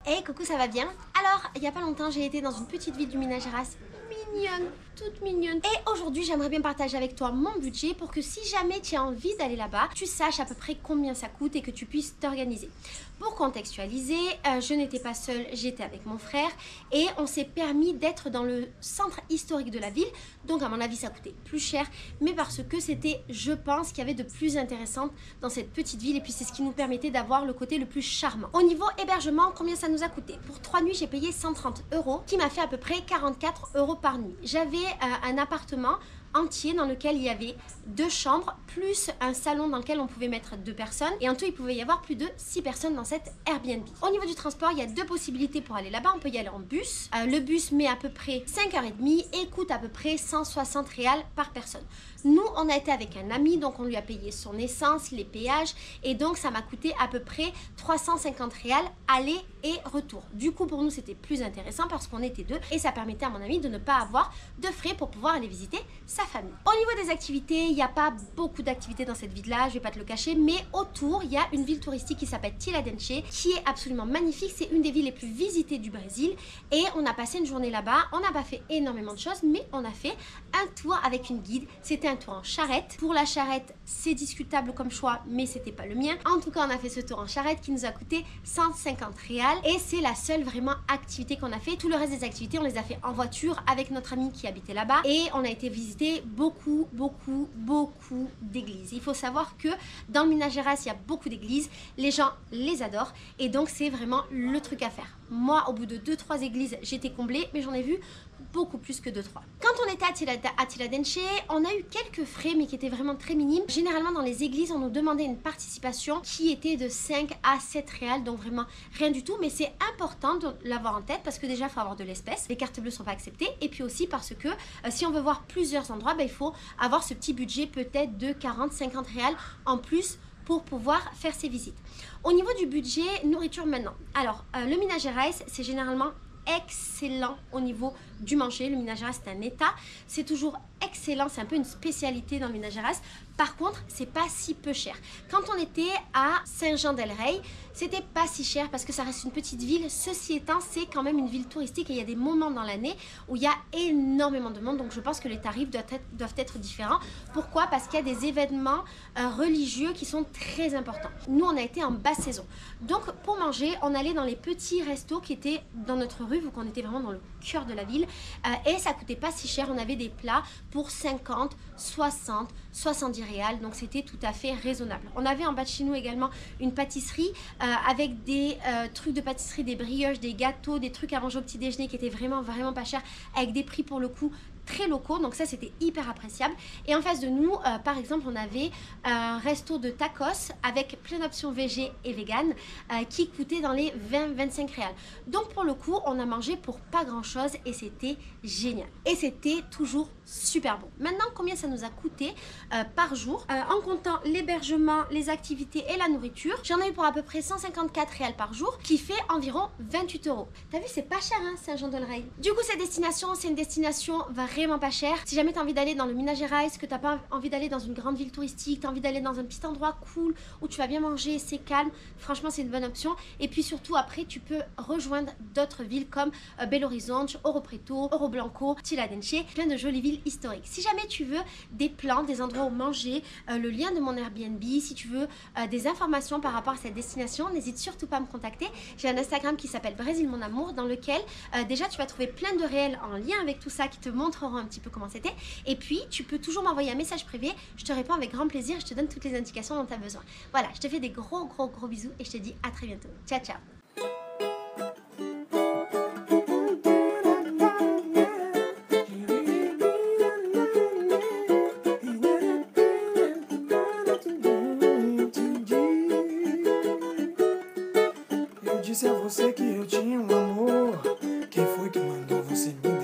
Hey coucou, ça va bien? Alors, il n'y a pas longtemps, j'ai été dans une petite ville du Minas Gerais, mignonne, toute mignonne. Et aujourd'hui, j'aimerais bien partager avec toi mon budget pour que si jamais tu as envie d'aller là-bas, tu saches à peu près combien ça coûte et que tu puisses t'organiser. Pour contextualiser, je n'étais pas seule, j'étais avec mon frère et on s'est permis d'être dans le centre historique de la ville. Donc à mon avis, ça coûtait plus cher, mais parce que c'était, je pense, qu'il y avait de plus intéressant dans cette petite ville et puis c'est ce qui nous permettait d'avoir le côté le plus charmant. Au niveau hébergement, combien ça nous a coûté? Pour 3 nuits, j'ai payé 130 €, qui m'a fait à peu près 44 € par nuit. J'avais un appartement entier dans lequel il y avait 2 chambres plus un salon dans lequel on pouvait mettre 2 personnes et en tout il pouvait y avoir plus de 6 personnes dans cette Airbnb. Au niveau du transport, il y a 2 possibilités pour aller là-bas. On peut y aller en bus. Le bus met à peu près 5h30 et coûte à peu près 160 réals par personne. Nous, on a été avec un ami, donc on lui a payé son essence, les péages et donc ça m'a coûté à peu près 350 réals aller et retour. Du coup, pour nous, c'était plus intéressant parce qu'on était 2 et ça permettait à mon ami de ne pas avoir de frais pour pouvoir aller visiter sa famille. Au niveau des activités, il n'y a pas beaucoup d'activités dans cette ville-là, je vais pas te le cacher, mais autour, il y a une ville touristique qui s'appelle Tiradentes, qui est absolument magnifique. C'est une des villes les plus visitées du Brésil et on a passé une journée là-bas. On n'a pas fait énormément de choses, mais on a fait un tour avec une guide. C'était un tour en charrette. Pour la charrette, c'est discutable comme choix, mais c'était pas le mien. En tout cas, on a fait ce tour en charrette qui nous a coûté 150 réals et c'est la seule vraiment activité qu'on a fait. Tout le reste des activités, on les a fait en voiture avec notre ami qui habitait là-bas et on a été visiter beaucoup d'églises. Il faut savoir que dans le Minas Gerais, il y a beaucoup d'églises. Les gens les adorent et donc c'est vraiment le truc à faire. Moi, au bout de 2-3 églises, j'étais comblée, mais j'en ai vu beaucoup plus que 2-3. Quand on était à Tiradentes, on a eu quelques frais, mais qui étaient vraiment très minimes. Généralement, dans les églises, on nous demandait une participation qui était de 5 à 7 réals, donc vraiment rien du tout. Mais c'est important de l'avoir en tête parce que déjà, il faut avoir de l'espèce. Les cartes bleues ne sont pas acceptées. Et puis aussi parce que si on veut voir plusieurs endroits, il faut avoir ce petit budget peut-être de 40-50 réals en plus pour pouvoir faire ces visites. Au niveau du budget nourriture maintenant, alors le Minas Gerais, c'est généralement excellent au niveau du manger. Le Minas Gerais, c'est un état, c'est toujours excellent, c'est un peu une spécialité dans le Minas Gerais. Par contre, c'est pas si peu cher. Quand on était à Saint-Jean-del-Rei, c'était pas si cher parce que ça reste une petite ville. Ceci étant, c'est quand même une ville touristique et il y a des moments dans l'année où il y a énormément de monde. Donc je pense que les tarifs doivent être différents. Pourquoi? Parce qu'il y a des événements religieux qui sont très importants. Nous, on a été en basse saison. Donc pour manger, on allait dans les petits restos qui étaient dans notre rue, vu qu'on était vraiment dans le cœur de la ville. Et ça coûtait pas si cher. On avait des plats pour 50, 60, 70 réals, donc c'était tout à fait raisonnable. On avait en bas de chez nous également une pâtisserie avec des trucs de pâtisserie, des brioches, des gâteaux, des trucs à manger au petit déjeuner qui étaient vraiment pas chers, avec des prix pour le coup très locaux, donc ça c'était hyper appréciable. Et en face de nous, par exemple, on avait un resto de tacos avec plein d'options végé et vegan qui coûtait dans les 20-25 réals. Donc pour le coup, on a mangé pour pas grand chose et c'était génial. Et c'était toujours super bon. Maintenant, combien ça nous a coûté par jour en comptant l'hébergement, les activités et la nourriture? J'en ai eu pour à peu près 154 réals par jour, qui fait environ 28 €. T'as vu, c'est pas cher, hein, Saint-Jean-del-Rei. Du coup, cette destination, c'est une destination vraiment pas chère. Si jamais tu as envie d'aller dans le Minas Gerais, que tu n'as pas envie d'aller dans une grande ville touristique, tu as envie d'aller dans un petit endroit cool où tu vas bien manger, c'est calme, franchement c'est une bonne option. Et puis surtout après tu peux rejoindre d'autres villes comme Belo Horizonte, Ouro Preto, Ouro Branco, Tiradentes, plein de jolies villes historiques. Si jamais tu veux des plans, des endroits où manger, le lien de mon Airbnb, si tu veux des informations par rapport à cette destination, n'hésite surtout pas à me contacter. J'ai un Instagram qui s'appelle Brésil Mon Amour, dans lequel déjà tu vas trouver plein de réels en lien avec tout ça qui te montreront un petit peu comment c'était. Et puis tu peux toujours m'envoyer un message privé, je te réponds avec grand plaisir, je te donne toutes les indications dont tu as besoin. Voilà, je te fais des gros bisous et je te dis à très bientôt. Ciao ciao. Eu disse a você que eu tinha um amor. Quem foi que mandou você me